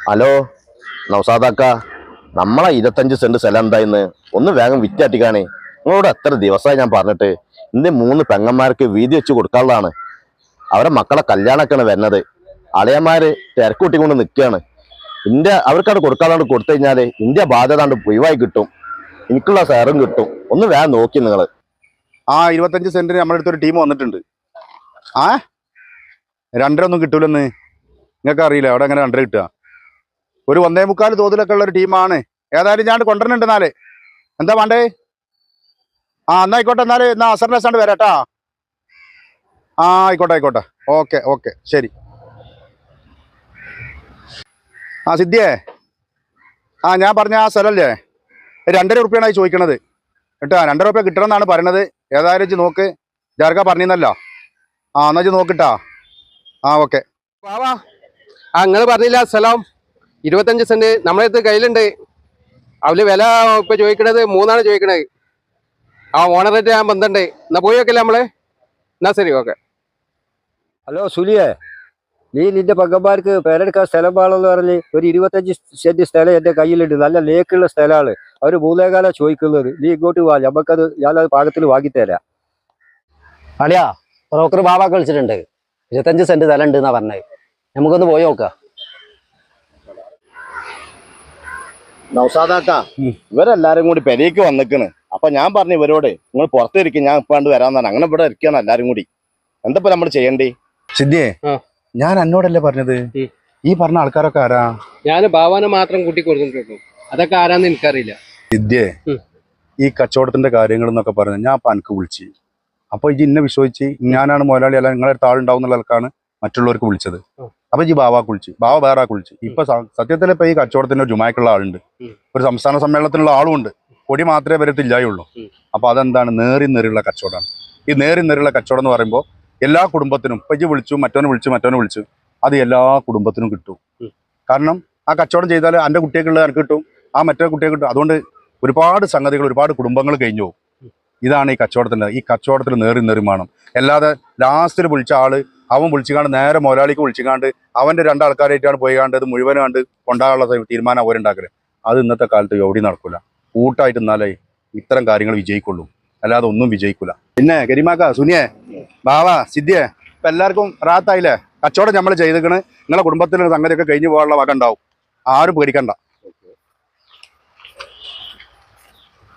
Hello നൗസാദാക്ക, നമ്മളെ 25 saint സ്ഥലം എന്തായിന്ന് ഒന്ന് വേഗം വിറ്റാട്ടിക്കാണേ. നിങ്ങളോട് എത്ര ദിവസമായി ഞാൻ പറഞ്ഞിട്ട്. ഇന്ന് 3 പെങ്ങന്മാർക്ക് വീതി വെച്ച് കൊടുക്കാനുള്ളതാണ്. അവരെ മക്കളെ കല്യാണമൊക്കെയാണ് വരുന്നത്. അളിയന്മാര് തിരക്കൂട്ടിക്കൊണ്ട് നിൽക്കുകയാണ്. അവർക്കവിടെ കൊടുക്കാതെ കൊടുത്തു കഴിഞ്ഞാല് ഇന്ത്യ ബാധ്യത ഒഴിവായി കിട്ടും, എനിക്കുള്ള ഷെയറും കിട്ടും. ഒന്ന് വേഗം നോക്കി നിങ്ങൾ. 25 സെന്റിന് നമ്മുടെ അടുത്തൊരു ടീം വന്നിട്ടുണ്ട്. 2.5 ഒന്നും കിട്ടൂലെന്ന് നിങ്ങൾക്ക് അറിയില്ല. അവിടെ അങ്ങനെ 2.5 കിട്ടുക? ഒരു 1.25 തോതിലൊക്കെ ഉള്ള ഒരു ടീമാണ്. ഏതായാലും ഞാൻ കൊണ്ടുവരുന്നുണ്ട്. എന്താ വേണ്ടേ? എന്നായിക്കോട്ടെ. എന്നാ അസറിന്റെ ദിവസം വരാട്ടാ. ആയിക്കോട്ടെ. ഓക്കെ ശരി. സിദ്ധിയേ, ഞാൻ പറഞ്ഞ ആ സ്ഥലമല്ലേ, 2.5 റുപ്യാണ് ചോദിക്കണത് കേട്ടോ. 2 റുപ്യ കിട്ടണമെന്നാണ് പറയണത്. ഏതായാലും നോക്ക്, ജാർക്ക പറഞ്ഞല്ലോ. എന്നാ നോക്കിട്ടാ. ഓക്കെ. വാവാ, നിങ്ങൾ പറഞ്ഞില്ല സ്ഥലം 25 സെന്റ് നമ്മളെ അടുത്ത് കയ്യിലുണ്ട്. അവര് വില ഇപ്പൊ ചോദിക്കണത് 3 ചോദിക്കണത്. ഓണറേറ്റ് ഞാൻ ബന്ധമുണ്ട്. എന്നാ പോയി വെക്കല്ലേ നമ്മള്? എന്നാ ശരി, ഓക്കെ. ഹലോ സുലിയെ, നീ നിന്റെ പങ്കന്മാർക്ക് പേരെടുക്കാൻ സ്ഥലം വേണമെന്ന് പറഞ്ഞ് ഒരു 25 സെന്റ് സ്ഥലം എന്റെ കയ്യിലുണ്ട്. നല്ല ലേക്കുള്ള സ്ഥലമാണ്. അവർ 3.25 ചോദിക്കുന്നത്. നീ ഇങ്ങോട്ട് വാ, ഞാനത് പാകത്തിൽ വാങ്ങിത്തരാം. അളിയാ, ബ്രോക്കർ ബാബ കളിച്ചിട്ടുണ്ട്. 25 സെന്റ് സ്ഥലം ഉണ്ട് എന്നാ പറഞ്ഞത്. നമുക്കൊന്ന് പോയി നോക്കാം. നൗസാദാക്ക, ഇവരെല്ലാരും കൂടി പെരേക്ക് വന്നിക്കണ്. അപ്പൊ ഞാൻ പറഞ്ഞു ഇവരോട്, നിങ്ങൾ പുറത്തിരിക്കും, ഞാൻ ഇപ്പാണ്ട് വരാന്നാണ്. അങ്ങനെ ഇവിടെ ഇരിക്കാണ് എല്ലാരും കൂടി. എന്താ നമ്മൾ ചെയ്യണ്ടേ? സിദ്ധിയെ, ഞാൻ എന്നോടല്ലേ പറഞ്ഞത്? ഈ പറഞ്ഞ ആൾക്കാരൊക്കെ ആരാ? ഞാൻ ബാവാനെ മാത്രം കൂട്ടി കൊടുത്തിട്ടുള്ളൂ. അതൊക്കെ ആരാന്ന് എനിക്കറിയില്ല. സിദ്ധിയെ, ഈ കച്ചവടത്തിന്റെ കാര്യങ്ങൾ എന്നൊക്കെ പറഞ്ഞത് ഞാൻ ഇപ്പൊ എനിക്ക് വിളിച്ചു. അപ്പൊ ഇന്നെ വിശ്വസിച്ച് ഞാനാണ് മുതലാളി, അല്ല നിങ്ങളെ അടുത്ത് ആളുണ്ടാവും എന്നുള്ള ആൾക്കാണ് മറ്റുള്ളവർക്ക് വിളിച്ചത്. അപ്പൊ ഈ ബാവാക്ക് വിളിച്ചു, ബാവ വേറെ വിളിച്ചു. ഇപ്പൊ സത്യത്തിൽ ഇപ്പൊ ഈ കച്ചവടത്തിന്റെ ഒരു ജുമാക്കുള്ള ആളുണ്ട്, ഒരു സംസ്ഥാന സമ്മേളനത്തിനുള്ള ആളും ഉണ്ട്. പൊടി മാത്രമേ വരത്തില്ലായുള്ളൂ. അപ്പൊ അതെന്താണ്? നേറിയുള്ള കച്ചവടമാണ്. ഈ നേറിയുള്ള കച്ചവടം എന്ന് പറയുമ്പോൾ എല്ലാ കുടുംബത്തിനും, ഇപ്പൊ ഈ വിളിച്ചു, മറ്റവനെ വിളിച്ചു, അത് എല്ലാ കുടുംബത്തിനും കിട്ടും. കാരണം ആ കച്ചവടം ചെയ്താൽ എൻ്റെ കുട്ടികൾക്കുള്ളത് എനിക്ക് കിട്ടും, ആ മറ്റേ കുട്ടികൾക്ക് കിട്ടും. അതുകൊണ്ട് ഒരുപാട് സംഗതികൾ, ഒരുപാട് കുടുംബങ്ങൾ കഴിഞ്ഞു പോകും. ഇതാണ് ഈ കച്ചവടത്തിൽ നേറി വേണം. അല്ലാതെ ലാസ്റ്റിൽ വിളിച്ച ആള് അവൻ വിളിച്ചുകാണ്ട് നേരെ മുതലാളിക്ക് വിളിച്ചുകാണ്ട് അവന്റെ 2 ആൾക്കാരായിട്ടാണ് പോയിക്കാണ്ട് അത് മുഴുവനും കണ്ട് കൊണ്ടാകാനുള്ള തീരുമാനം അവരുണ്ടാക്കല്. അത് ഇന്നത്തെ കാലത്ത് എവിടെ നടക്കൂല. കൂട്ടായിട്ട് എന്നാലേ ഇത്തരം കാര്യങ്ങൾ വിജയിക്കുള്ളൂ, അല്ലാതെ ഒന്നും വിജയിക്കൂല. പിന്നെ കരിമാക്ക, സുനിയെ, ബാവ, സിദ്ധിയെ, ഇപ്പൊ എല്ലാവർക്കും റാത്തായില്ലേ? കച്ചവടം നമ്മൾ ചെയ്തിക്കണ്. നിങ്ങളെ കുടുംബത്തിന് സംഗതിയൊക്കെ കഴിഞ്ഞു പോകാനുള്ള വക ഉണ്ടാവും. ആരും പേടിക്കണ്ട.